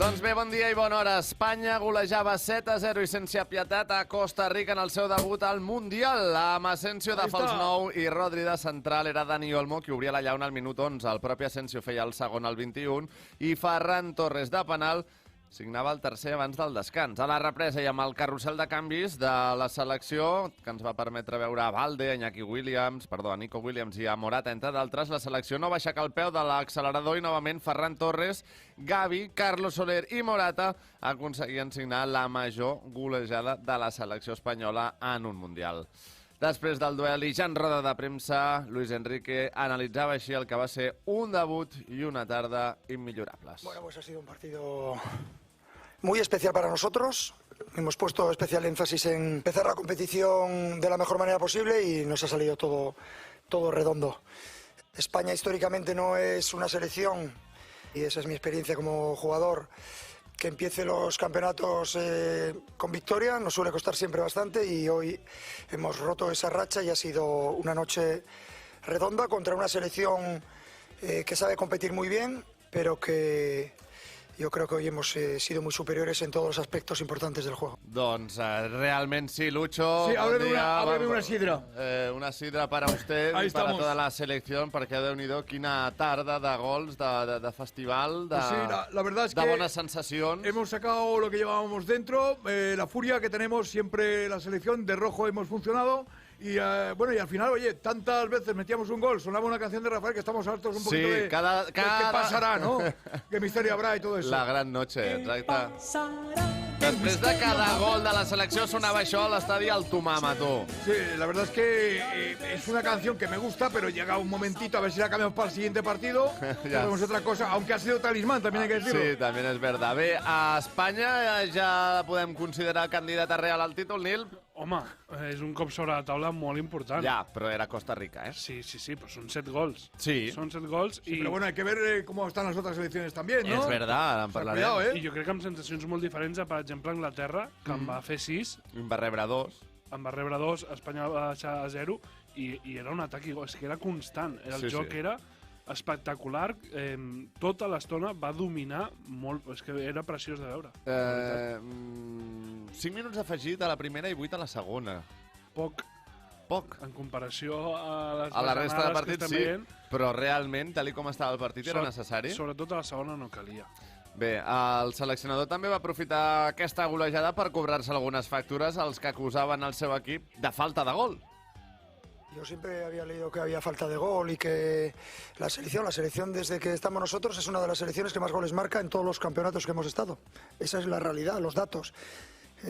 Doncs bé, bon dia i bona hora. Espanya golejava 7-0 i sense pietat a Costa Rica en el seu debut al Mundial. Amb Asensio de fals 9 i Rodri de central era Dani Olmo qui obria la llauna al minut 11. El propi Asensio feia el segon al 21 i Ferran Torres de penal signava el tercer abans del descans. A la represa i amb el carrusel de canvis de la selecció, que ens va permetre veure a Valde, a Nico Williams i a Morata, entre d'altres, la selecció no va aixecar el peu de l'accelerador i novament Ferran Torres, Gavi, Carlos Soler i Morata aconseguien signar la major golejada de la selecció espanyola en un Mundial. Després del duel i ja en roda de premsa, Luis Enrique analitzava així el que va ser un debut i una tarda immillorables. Bueno, pues ha sido un partido muy especial para nosotros. Hemos puesto especial énfasis en empezar la competición de la mejor manera posible y nos ha salido todo redondo. España históricamente no es una selección, y esa es mi experiencia como jugador, que empiece los campeonatos con victoria. Nos suele costar siempre bastante y hoy hemos roto esa racha y ha sido una noche redonda contra una selección que sabe competir muy bien, pero que yo creo que hoy hemos sido muy superiores en todos los aspectos importantes del juego. Doncs realment sí, Lucho. Sí, ábreme una sidra. Una sidra para usted y para toda la selección, perquè déu-n'hi-do, quina tarda de gols, de festival, de, pues sí, la verdad es de que buenas sensacions. Hemos sacado lo que llevábamos dentro, la furia que tenemos siempre la selección, de rojo hemos funcionado. Y bueno, y al final, oye, tantas veces metíamos un gol, sonaba una canción de Rafael que estamos hartos un poquito de qué pasará, ¿no? Qué misterio habrá y todo eso. La gran noche, exacte. Després de cada gol de la selecció sonava això a l'estadi al Tomàmato. Sí, la verdad es que es una canción que me gusta, pero llega un momentito a ver si la cambiamos para el siguiente partido. Ya hacemos otra cosa, aunque ha sido talismán, también hay que decirlo. Sí, també és verdad. Bé, a Espanya ja podem considerar candidata real al títol, Nil? Home, és un cop sobre la taula molt important. Ja, però era Costa Rica, eh? Sí, però són 7 gols. Sí. Són 7 gols i... Pero bueno, hay que ver cómo están las otras selecciones también, ¿no? És verdad, en parlarem. Cuidado, I jo crec que amb sensacions molt diferents a, per exemple, Anglaterra, que en va fer 6. En va rebre 2. En va rebre 2, Espanya va deixar a 0 i era un atac igual, és que era constant. El joc era espectacular, tota l'estona va dominar molt, és que era preciós de veure. 5 minuts afegit a la primera i 8 a la segona. Poc. En comparació a la resta de partits, sí, veient, però realment, tal com estava el partit, era necessari? Sobretot a la segona no calia. Bé, el seleccionador també va aprofitar aquesta golejada per cobrar-se algunes factures als que acusaven el seu equip de falta de gol. Yo siempre había leído que había falta de gol y que la selección desde que estamos nosotros es una de las selecciones que más goles marca en todos los campeonatos que hemos estado. Esa es la realidad, los datos.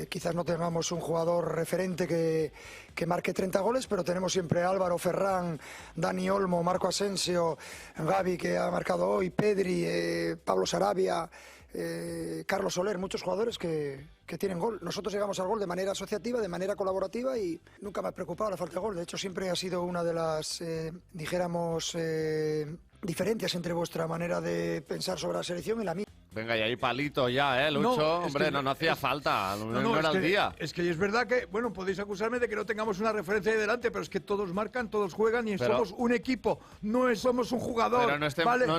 Quizás no tengamos un jugador referente que marque 30 goles, pero tenemos siempre a Álvaro, Ferran, Dani Olmo, Marco Asensio, Gavi, que ha marcado hoy, Pedri, Pablo Sarabia, Carlos Soler, muchos jugadores que tienen gol. Nosotros llegamos al gol de manera asociativa, de manera colaborativa y nunca me ha preocupado la falta de gol. De hecho, siempre ha sido una de las, dijéramos, diferencias entre vuestra manera de pensar sobre la selección y la mía. Venga, y ahí palito ya, Lucho. No, hombre, no hacía falta, no era el día. Es que es verdad que, bueno, podéis acusarme de que no tengamos una referencia ahí delante, pero es que todos marcan, todos juegan y somos un equipo, no somos un jugador. Pero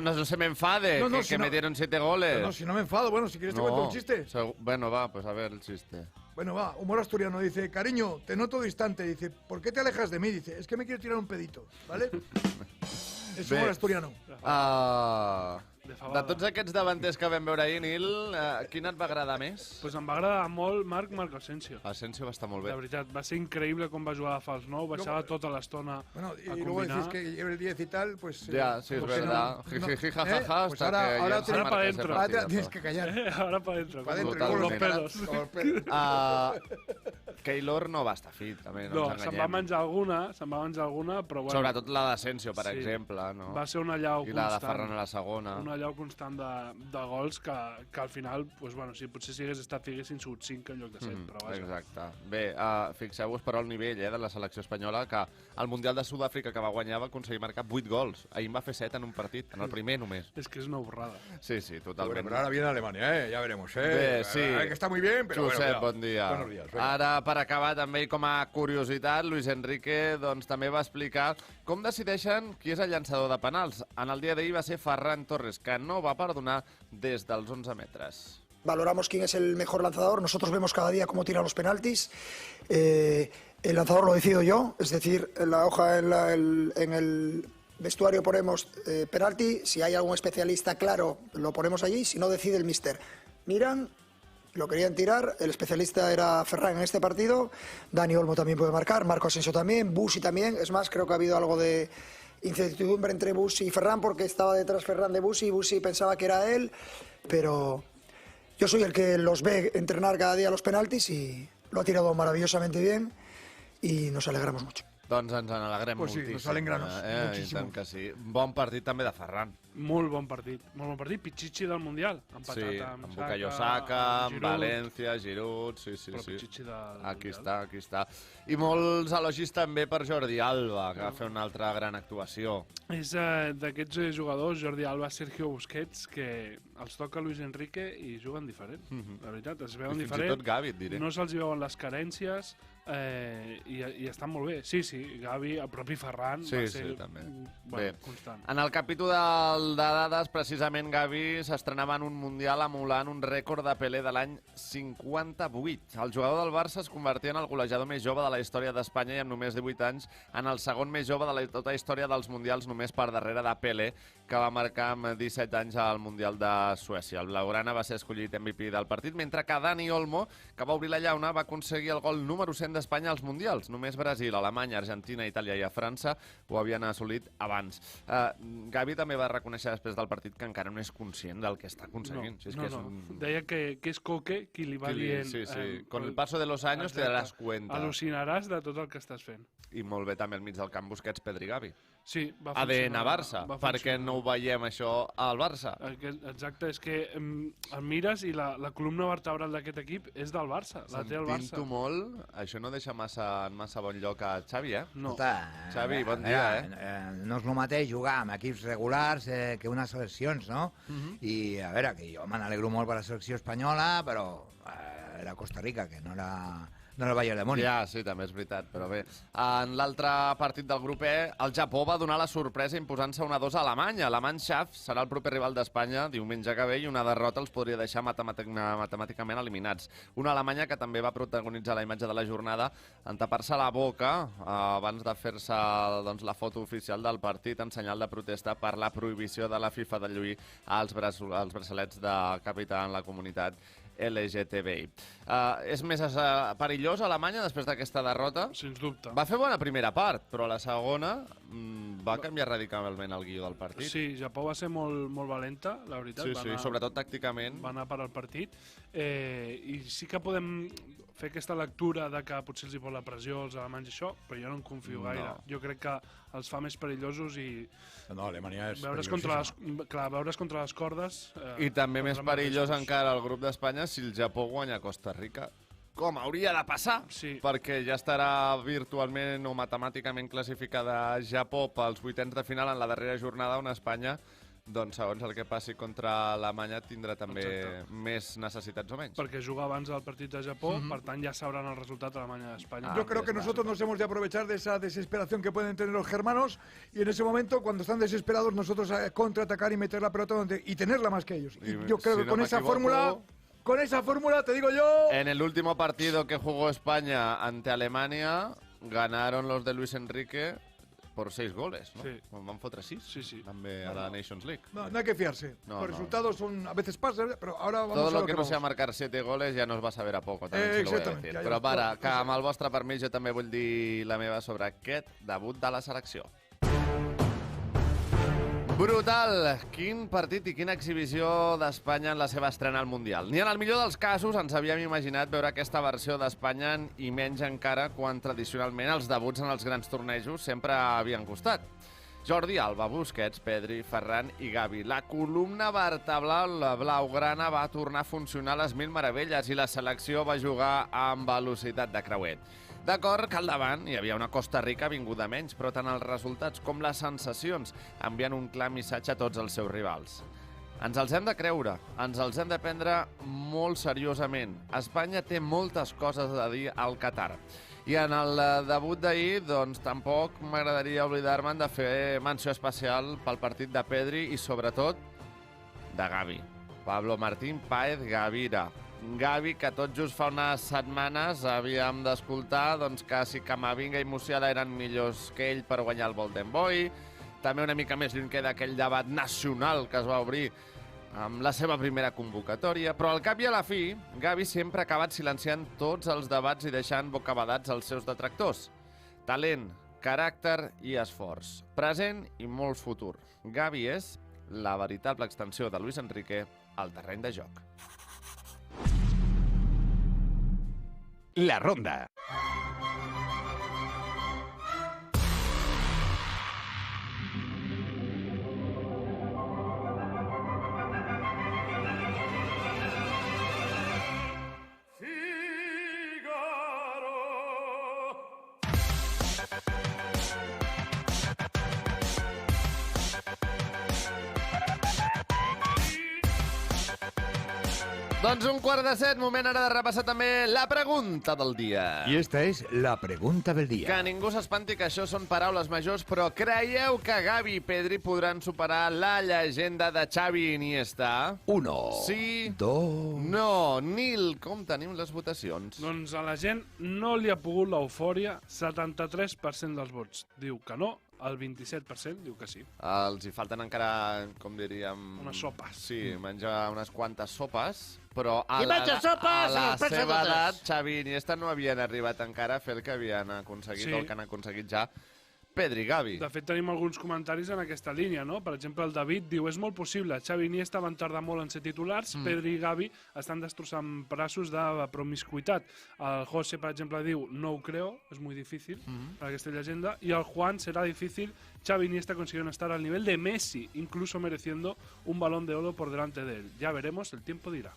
no se me enfade, que metieron 7 goles. No, si no me enfado, bueno, si quieres te cuento un chiste. Bueno, va, pues a ver el chiste. Bueno, va, humor asturiano, dice, cariño, te noto distante, dice, ¿por qué te alejas de mí? Dice, es que me quiero tirar un pedito, ¿vale? És humor asturiano. De tots aquests davanters que vam veure ahir, Nil, quin et va agradar més? Pues em va agradar molt Marc Asensio. Asensio va estar molt bé. De veritat, va ser increïble com va jugar a fals 9, baixava tota l'estona a combinar. Y luego decís que lleve el 10 y tal, pues... Ya, sí, es verdad. Jiji, jajaja, pues ahora para adentro. Ahora tienes que callar. Ahora para adentro. Para adentro, con los pelos. Keylor no va estar fit, també, no ens enganyem. Se'n va menjar alguna, però bueno. Sobretot la d'Asensio, per exemple, no? Va ser una llau constant. I la de Ferran a la segona. Una llau constant de gols que al final, pues, bueno, si potser si hagués estat, haguessin sigut 5 en lloc de 7, però vaja. Exacte. Bé, fixeu-vos però el nivell de la selecció espanyola, que al Mundial de Sud-àfrica que va guanyar va aconseguir marcar 8 gols. Ahir en va fer 7 en un partit, en el primer només. És que és una borrada. Sí, totalment. Pero ahora viene Alemania, ya veremos, Bé, sí. Que está muy bien, pero Josep, bon dia. Buenos días. Ara, per acabar, també com a curiositat, Luis Enrique doncs, també va explicar com decideixen qui és el llançador de penals. En el dia d'ahir va ser Ferran Torres, que no va perdonar des dels 11 metres. valoramos quién es el mejor lanzador. Nosotros vemos cada día cómo tiran los penaltis. El lanzador lo decido yo, es decir, en la hoja, en el vestuario ponemos penalti. Si hay algún especialista claro, lo ponemos allí. Si no, decide el míster. Miran, lo querían tirar. El especialista era Ferran en este partido. Dani Olmo también puede marcar. Marco Asensio también. Busi también. Es más, creo que ha habido algo de incertidumbre entre Busi y Ferran porque estaba detrás Ferran de Busi y Busi pensaba que era él. Pero yo soy el que los ve entrenar cada día los penaltis y lo ha tirado maravillosamente bien y nos alegramos mucho. Doncs ens n'alegrem moltíssim. Sí, nos alegramos muchísimo. I tant que sí. Bon partit també de Ferran. Molt bon partit. Pichichi del Mundial. Sí, amb Bukayo Saka, amb València, Giroud... Sí. Pichichi del Aquí està. I molts elogis també per Jordi Alba, que va fer una altra gran actuació. És d'aquests jugadors, Jordi Alba, Sergio Busquets, que els toca Luis Enrique i juguen diferent. La veritat, es veuen diferent. Fins i tot Gavi, et diré. No se'ls veuen les carències i estan molt bé. Sí, Gavi, el propi Ferran va ser també. constant. En el capítol de dades, precisament, Gavi s'estrenava en un Mundial emulant un rècord de Pelé de l'any 58. El jugador del Barça es convertia en el golejador més jove de la història d'Espanya i amb només 18 anys en el segon més jove de tota la història dels Mundials, només per darrere de Pelé, que va marcar amb 17 anys al Mundial de Suècia. El blaugrana va ser escollit MVP del partit, mentre que Dani Olmo, que va obrir la llauna, va aconseguir el gol número 100 d'Espanya als Mundials. Només Brasil, Alemanya, Argentina, Itàlia i a França ho havien assolit abans. Gavi també va reconèixer després del partit que encara no és conscient del que està aconseguint. Deia que és Coque qui li va dient... Sí. Con el paso de los años te darás cuenta. Al·lucinaràs de tot el que estàs fent. I molt bé també al mig del camp Busquets, Pedri i Gavi. Sí, va funcionar. ADN Barça. Per què no ho veiem això al Barça? Exacte, és que el mires i la columna vertebral d'aquest equip és del Barça, la té el Barça. Sentint-ho molt, això no deixa en massa bon lloc a Xavi, eh? No. Xavi, bon dia, eh? No és el mateix jugar amb equips regulars que unes seleccions, no? I a veure, que jo me n'alegro molt per la selecció espanyola, però era Costa Rica, que no era el Bayern de Múnich. Ja, sí, també és veritat, però bé. En l'altre partit del grup E, el Japó va donar la sorpresa imposant-se 1-2 a Alemanya. La Mannschaft serà el proper rival d'Espanya diumenge que ve i una derrota els podria deixar matemàticament eliminats. Una Alemanya que també va protagonitzar la imatge de la jornada en tapar-se la boca abans de fer-se la foto oficial del partit en senyal de protesta per la prohibició de la FIFA de lluir els braçalets de capità en la comunitat LGTBI. És més perillós Alemanya després d'aquesta derrota? Sens dubte. Va fer bona primera part, però a la segona va canviar radicalment el guió del partit. Sí, Japó va ser molt valenta, la veritat. Sí, sobretot tàcticament. Va anar per al partit. I sí que podem fer aquesta lectura de que potser els hi pot la pressió als alemanys i això, però jo no en confio gaire. Jo crec que els fa més perillosos i... No, Alemanya és veure's contra les cordes... I també més perillós encara el grup d'Espanya si el Japó guanya Costa Rica, com hauria de passar, perquè ja estarà virtualment o matemàticament classificada Japó pels vuitens de final en la darrera jornada on Espanya, doncs segons el que passi contra Alemanya, tindrà també més necessitats o menys. Porque juga abans del partit de Japó, per tant ja sabran el resultat Alemanya-España. Yo creo que nosotros nos hemos de aprovechar de esa desesperación que pueden tener los germanos y en ese momento, cuando están desesperados, nosotros contraatacar y meter la pelota y tenerla más que ellos. Y yo creo que con esa fórmula... Con esa fórmula, te digo yo... En el último partido que jugó España ante Alemania, ganaron los de Luis Enrique por 6 goles, ¿no? Sí. Van fotre 6. Sí. També a la Nations League. No hay que fiarse. Los resultados son, a veces pasan, pero ahora vamos Todo a lo que no sea marcar 7 goles ja no es va saber a poco, també se lo voy a decir. Però para, que amb el vostre permís jo també vull dir la meva sobre aquest debut de la selecció. Brutal! Quin partit i quina exhibició d'Espanya en la seva estrena al Mundial. Ni en el millor dels casos ens havíem imaginat veure aquesta versió d'Espanya i menys encara quan tradicionalment els debuts en els grans tornejos sempre havien costat. Jordi Alba, Busquets, Pedri, Ferran i Gavi. La columna vertebral blaugrana va tornar a funcionar a les mil meravelles i la selecció va jugar amb velocitat de creuer. D'acord que al davant hi havia una Costa Rica vinguda menys, però tant els resultats com les sensacions envien un clar missatge a tots els seus rivals. Ens els hem de creure, ens els hem de prendre molt seriosament. Espanya té moltes coses a dir al Qatar. I en el debut d'ahir, doncs, tampoc m'agradaria oblidar-me'n de fer menció especial pel partit de Pedri i, sobretot, de Gavi. Pablo Martín Páez Gavira. Gavi, que tot just fa unes setmanes havíem d'escoltar doncs, que si Camavinga i Musiala eren millors que ell per guanyar el Golden Boy. També una mica més lluny que d'aquell debat nacional que es va obrir amb la seva primera convocatòria. Però al cap i a la fi, Gavi sempre ha acabat silenciant tots els debats i deixant bocabadats els seus detractors. Talent, caràcter i esforç. Present i molt futur. Gavi és la veritable extensió de Luis Enrique al terreny de joc. La Ronda. Doncs 1:15, moment ara de repassar també la pregunta del dia. Y esta es la pregunta del día. Que ningú s'espanti que això són paraules majors, però creieu que Gavi i Pedri podran superar la llegenda de Xavi i Iniesta? 1, Sí. 2... No. Nil, com tenim les votacions? Doncs a la gent no li ha pogut l'eufòria, 73% dels vots diu que no, el 27% diu que sí. Els hi falten encara, com diríem... Unes sopes. Sí, menjar unes quantes sopes, però a I menja sopes a i la les pensa seva totes. edat, Xavi i Iniesta no havien arribat encara a fer el que havien aconseguit, Sí. o el que han aconseguit ja Pedri i Gavi. De fet, tenim alguns comentaris en aquesta línia, no? Per exemple, el David diu, és molt possible, Xavi i Iniesta van tardar molt en ser titulars, Pedri i Gavi estan destrossant braços de promiscuitat. El José, per exemple, diu, no ho creo, és muy difícil, per aquesta llegenda, i el Juan, será difícil, Xavi y Iniesta consiguieron estar al nivel de Messi, incluso mereciendo un balón de oro por delante de él. Ya veremos, el tiempo dirá.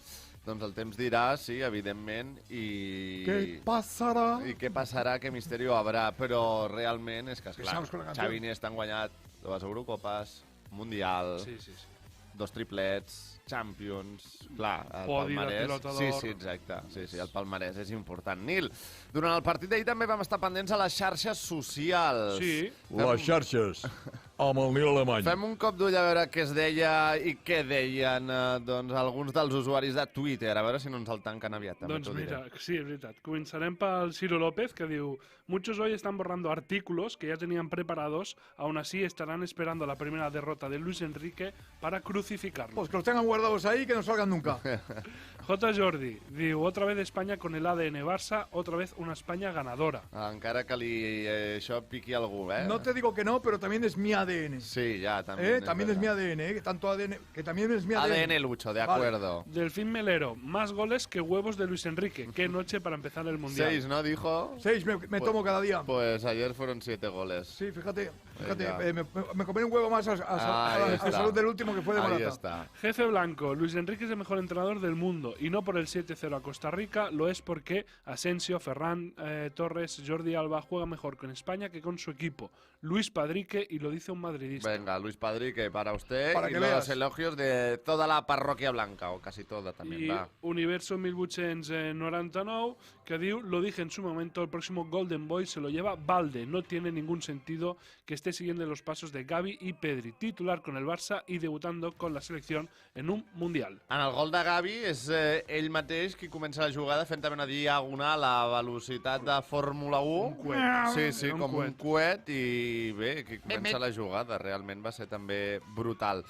Doncs el temps dirà, sí, evidentment, i... ¿Qué pasará? I què passarà, què misteri haurà, però realment és que, esclar, Empezamos con la canción. Xavi i Iniesta han guanyat 2 Eurocopes, Mundial, Sí, sí, sí. 2 triplets, Champions, clar, el Podi de palmarès... pilota Sí, d'or. sí, exacte, sí, el palmarès és important. Nil, durant el partit d'ahir també vam estar pendents a les xarxes socials. Sí. Les xarxes, amb el Nil Alemany. Fem un cop d'ull a veure què es deia i què deien doncs, alguns dels usuaris de Twitter, a veure si no ens el tanquen aviat. També Doncs t'ho diré. mira, sí, és veritat. Començarem pel Ciro López, que diu muchos hoy están borrando artículos que ya tenían preparados, aún así estarán esperando la primera derrota de Luis Enrique para crucificarlo. Pues que los tengan guardados ahí y que no salgan nunca. J. Jordi diu, otra vez España con el ADN Barça, otra vez una España ganadora. Encara que li això piqui algú, eh? No te digo que no, pero también es mi ADN. Sí, ya, también. También es mi verdad. ADN, que tanto ADN, que también es mi ADN. ADN Lucho, de Vale. acuerdo. Delfín Melero, más goles que huevos de Luis Enrique. Qué noche para empezar el Mundial. 6, ¿no? Dijo. 6 me tomo cada día. Pues ayer fueron 7 goles. Sí, fíjate, Venga. me comí un huevo más a Ahí está. salud del último que fue de Ahí Morata. está. Jefe Blanco, Luis Enrique es el mejor entrenador del mundo y no por el 7-0 a Costa Rica, lo es porque Asensio, Ferran Torres, Jordi Alba juega mejor con España que con su equipo. Luis Padrique, y lo dice un madridista. Venga, Luis Padrique, para usted Para y que los veas. elogios de toda la parroquia blanca, o casi toda también, Y va. Universo 1899, que diu, lo dije en su momento, el próximo Golden Boy se lo lleva Valde. No tiene ningún sentido que esté siguiendo los pasos de Gavi y Pedri, titular con el Barça y debutando con la selección en un Mundial. En el gol de Gavi és ell mateix qui comença la jugada fent també una diagonal a velocitat de Fórmula 1. Un coet. Sí, sí, Un com un coet. coet i bé, qui comença la jugada. Realment va ser també brutal.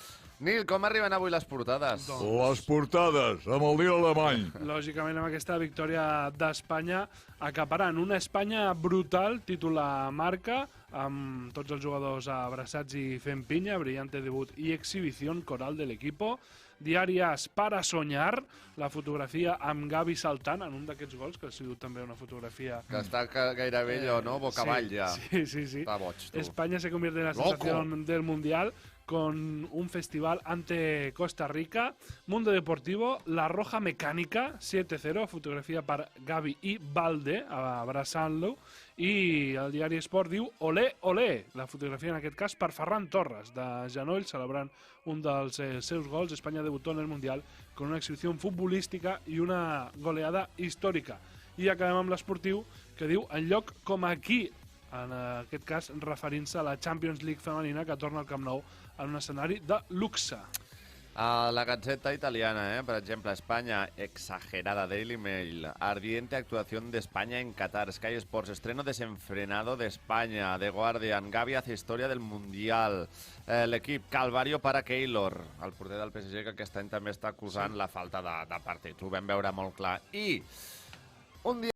Nil, com arriben avui les portades? Les portades, amb el Nil Alemany. Lògicament, amb aquesta victòria d'Espanya, acaparant una Espanya brutal, titula Marca, amb tots els jugadors abraçats i fent pinya, brillante debut i exhibició coral de l'equipo. Diari AS para soñar, la fotografia amb Gavi saltant en un d'aquests gols, que ha sigut també una fotografia... Que està gairebé allò, no? Boca avall, ja. Sí, sí, sí. Està boig, tu. España se convierte en la Loco. sensación del Mundial con un festival ante Costa Rica. Mundo Deportivo, La Roja Mecánica, 7-0, fotografia per Gavi i Valde, abraçant-lo. I el diari Esport diu Olé, olé, la fotografia en aquest cas per Ferran Torres, de genoll, celebrant un dels seus gols. Espanya debutó en el Mundial con una exhibició futbolística i una goleada històrica. I acabem amb l'esportiu, que diu en lloc com aquí, en aquest cas referint-se a la Champions League femenina que torna al Camp Nou en un escenari de luxe. A la Gazzetta italiana, per exemple, España, exagerada, Daily Mail, ardiente actuación de España en Qatar, Sky Sports, estreno desenfrenado de España, The Guardian, Gavi hace historia del Mundial, l'equip, Calvario para Keylor, el porter del PSG, que aquest any també està acusant la falta de partits, ho vam veure molt clar. I un dia